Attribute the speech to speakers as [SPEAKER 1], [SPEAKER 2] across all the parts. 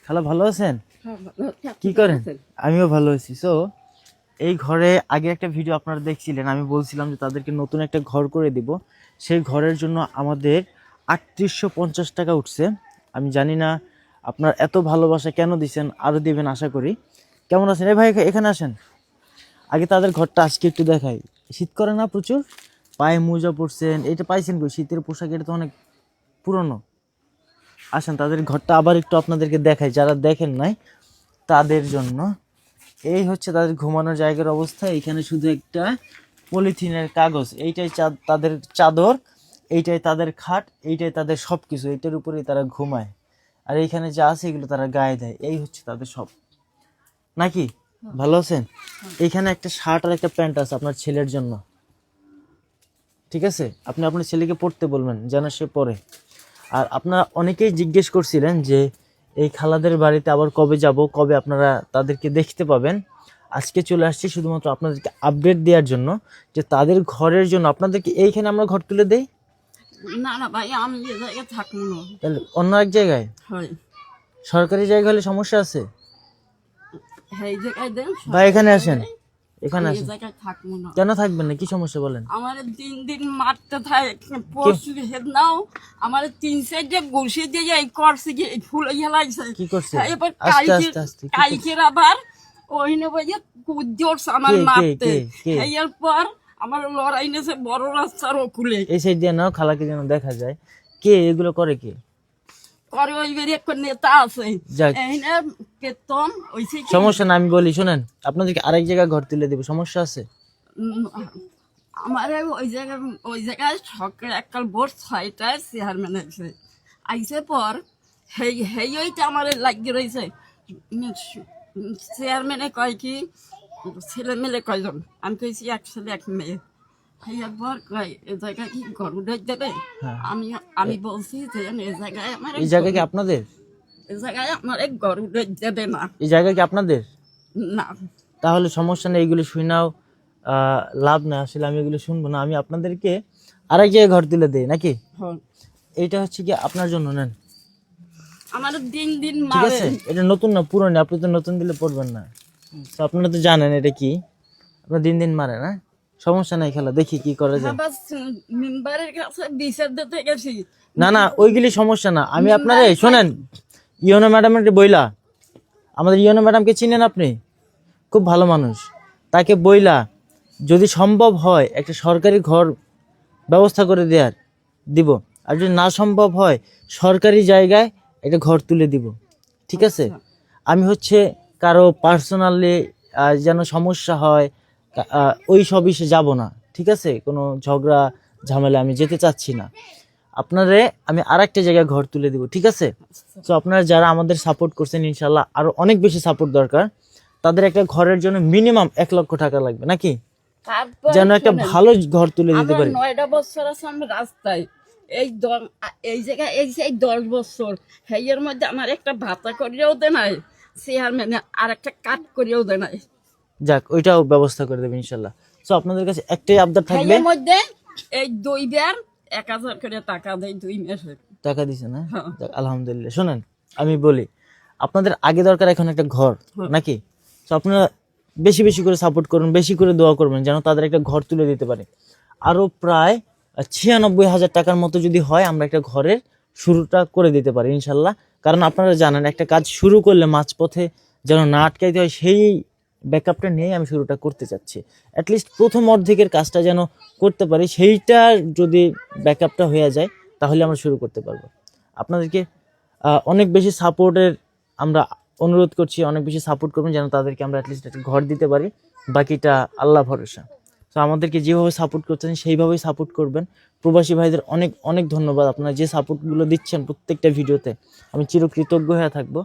[SPEAKER 1] খালা ভালো আছেন? কি করেন? আমিও ভালো আছি। সো এই ঘরে আগে একটা ভিডিও আপনারা দেখছিলেন, আমি বলছিলাম যে তাদেরকে নতুন একটা ঘর করে দিব। সেই ঘরের জন্য আমাদের ৩৮৫০ টাকা উঠছে। আমি জানি না আপনার এত ভালোবাসা কেন দিচ্ছেন, আরও দেবেন আশা করি। কেমন আছেন? ভাই এখানে আসেন, আগে তাদের ঘরটা আজকে একটু দেখাই। শীত করে না প্রচুর? পায়ে মোজা পরছেন, এটা পাইছেন কই? শীতের পোশাক, এটা তো অনেক পুরনো। আসেন তাদের ঘরটা আবার একটু আপনাদেরকে দেখাই, যারা দেখেন নাই তাদের জন্য। এই হচ্ছে তাদের ঘুমানোর জায়গার অবস্থা। এখানে শুধু একটা পলিথিনের কাগজ, এইটাই তাদের চাদর, এইটাই তাদের খাট, এইটাই তাদের সব কিছু, এইটার উপরেই তারা ঘুমায়। আর এইখানে যা আছে এগুলো তারা গায়ে দেয়। এই হচ্ছে তাদের সব, নাকি? ভালো আছেন? এইখানে একটা শার্ট আর একটা প্যান্ট আছে আপনার ছেলের জন্য, ঠিক আছে? আপনি আপনার ছেলেকে পড়তে বলবেন যেন সে পড়ে। আর আপনারা অনেকেই জিজ্ঞেস করছিলেন যে এই খালাদের বাড়িতে আবার কবে যাব, কবে আপনারা তাদেরকে দেখতে পাবেন। আজকে চলে আসছি শুধুমাত্র আপনাদেরকে আপডেট দেওয়ার জন্য যে তাদের ঘরের জন্য। আপনাদেরকে এইখানে আমরা ঘর তুলে দেই
[SPEAKER 2] না না ভাই, আমি এই জায়গায় থাকবো না।
[SPEAKER 1] তাহলে অন্য এক জায়গায়? সরকারি জায়গা হলে সমস্যা আছে?
[SPEAKER 2] এই জায়গায় দেন
[SPEAKER 1] ভাই এখানে আসেন, এখানে আসেন।
[SPEAKER 2] থাকবো না।
[SPEAKER 1] কেন থাকবেন না? কি সমস্যা বলেন?
[SPEAKER 2] আমার দিন দিন মারতে থাকে, পরশু হেদ নাও আমার 3 সাইডে ঘষে দিয়ে এই করছে কি ফুল হেলাইছে।
[SPEAKER 1] কি করছে?
[SPEAKER 2] এবার
[SPEAKER 1] আস্তে
[SPEAKER 2] কালকের আবার ওই নেবে কুদ্দোরছে আমার মারতে। এর পর আমার লড়াই নেছে বড় রাস্তার ওকুলে।
[SPEAKER 1] এই সাইড দিয়ে নাও, খালাকে যেন দেখা যায়। কে এগুলো করে? কে
[SPEAKER 2] করে? ওই বেরিয়ে একটা নেতা আছে, কেতন।
[SPEAKER 1] সমস্যা না, আমি বলি শুনেন, আপনাদেরকে আরেক জায়গায় ঘর তুলে দেবো, সমস্যা আছে?
[SPEAKER 2] আমার ওই জায়গায় সকালে এককাল ভোর 6টায় চেয়ারম্যান আইসে পর ওইটা আমার লাগিয়ে রয়েছে। চেয়ারম্যানে কয় কি ছেলে মেলে কয়জন? আমি কইছি এক ছেলে এক মেয়ে। পর কয় এ জায়গায় কি গরু দেবে? আমি বলছি যে এই জায়গায় আমার,
[SPEAKER 1] এই জায়গা কি আপনাদের?
[SPEAKER 2] এই জায়গায় আমার গরু দেবে না।
[SPEAKER 1] এই জায়গা কি আপনাদের
[SPEAKER 2] না?
[SPEAKER 1] তাহলে সমস্যা নেই, এগুলো শুনাও লাভ না। আসলে আমি এগুলো শুনবো না, আমি আপনাদেরকে আরেক জায়গায় ঘর তুলে দেই নাকি? এইটা হচ্ছে কি আপনার জন্য, নেন।
[SPEAKER 2] আমার দিন দিন
[SPEAKER 1] ঠিক আছে, এটা নতুন না পুরনো, আপনি তো নতুন দিলে পড়বেন না। তো আপনারা তো জানেন এটা কি, আপনার দিন দিন মারে না। সমস্যা নাই খেলা, দেখি কি করা যায়। না না, ওইগুলি সমস্যা না। আমি আপনারা শোনেন, ইয়োনো ম্যাডামের বইলা, আমাদের ইয়োনো ম্যাডামকে চিনেন আপনি? খুব ভালো মানুষ। তাকে বইলা যদি সম্ভব হয় একটা সরকারি ঘর ব্যবস্থা করে দিব, আর যদি না সম্ভব হয় সরকারি জায়গায় একটা ঘর তুলে দিব, ঠিক আছে? আমি হচ্ছে কারো পার্সোনালি যেন সমস্যা হয় ওই সব বিষয়ে যাব না, ঠিক আছে? কোনো ঝগড়া ঝামেলা আমি যেতে চাচ্ছি না। আপনারে আমি আরেকটা জায়গায় ঘর তুলে দিব, ঠিক আছে? তো আপনারা যারা আমাদের সাপোর্ট করছেন, ইনশাল্লাহ আরো অনেক বেশি সাপোর্ট দরকার। তাদের একটা ঘরের জন্য মিনিমাম 1 লক্ষ টাকা লাগবে, নাকি? যেন একটা ভালো ঘর তুলে দিতে পারি।
[SPEAKER 2] 9টা বছর আছে আমি রাস্তায়, এই জায়গায় এই 10 বছর। এর মধ্যে আমার একটা ভাতা করিয়াও দেয় নাই চেয়ারম্যানে, আর একটা কাট করিয়াও দেয় নাই।
[SPEAKER 1] যাক, ওইটাও ব্যবস্থা করে দেবে ইনশাল্লাহ। তো আপনাদের কাছে একটাই আবদার থাকবে,
[SPEAKER 2] এর মধ্যে এই 2 বার 1000 করে টাকা দেয় 2 মাসে।
[SPEAKER 1] টাকা দিছে না? আলহামদুলিল্লাহ। শুনেন, আমি বলি, আপনাদের আগে দরকার এখন একটা ঘর, নাকি? তো আপনারা বেশি বেশি করে সাপোর্ট করুন, বেশি করে দোয়া করবেন যেন তাদের একটা ঘর তুলে দিতে পারে। আরো প্রায় 96,000 টাকার মতো যদি হয়, আমরা একটা ঘরের শুরুটা করে দিতে পারি ইনশাল্লাহ। কারণ আপনারা জানেন, একটা কাজ শুরু করলে মাঝপথে যেন না আটকাইতে হয়, সেই ব্যাকআপটা নিয়েই আমি শুরুটা করতে চাচ্ছি। অ্যাটলিস্ট প্রথম অর্ধেকের কাজটা যেন করতে পারি, সেইটা যদি ব্যাকআপটা হয়ে যায় তাহলে আমরা শুরু করতে পারবো। আপনাদেরকে অনেক বেশি সাপোর্টের আমরা অনুরোধ করছি, অনেক বেশি সাপোর্ট করবেন যেন তাদেরকে আমরা অ্যাটলিস্ট একটা ঘর দিতে পারি। বাকিটা আল্লাহ ভরসা। তো আমাদেরকে যেভাবে সাপোর্ট করছেন সেইভাবেই সাপোর্ট করবেন। প্রবাসী ভাইদের অনেক অনেক ধন্যবাদ, আপনারা যে সাপোর্টগুলো দিচ্ছেন প্রত্যেকটা ভিডিওতে, আমি চিরকৃতজ্ঞ হয়ে থাকবো।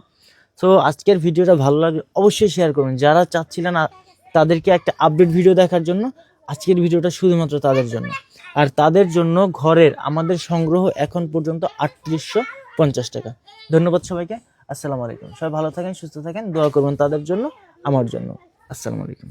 [SPEAKER 1] সো আজকের ভিডিওটা ভালো লাগলে অবশ্যই শেয়ার করবেন। যারা চাচ্ছিলেন তাদেরকে একটা আপডেট ভিডিও দেখার জন্য, আজকের ভিডিওটা শুধুমাত্র তাদের জন্য। আর তাদের জন্য ঘরের আমাদের সংগ্রহ এখন পর্যন্ত ৩৮৫০ টাকা। ধন্যবাদ সবাইকে। আসসালামু আলাইকুম। সবাই ভালো থাকেন, সুস্থ থাকেন, দোয়া করবেন তাদের জন্য, আমার জন্য। আসসালামু আলাইকুম।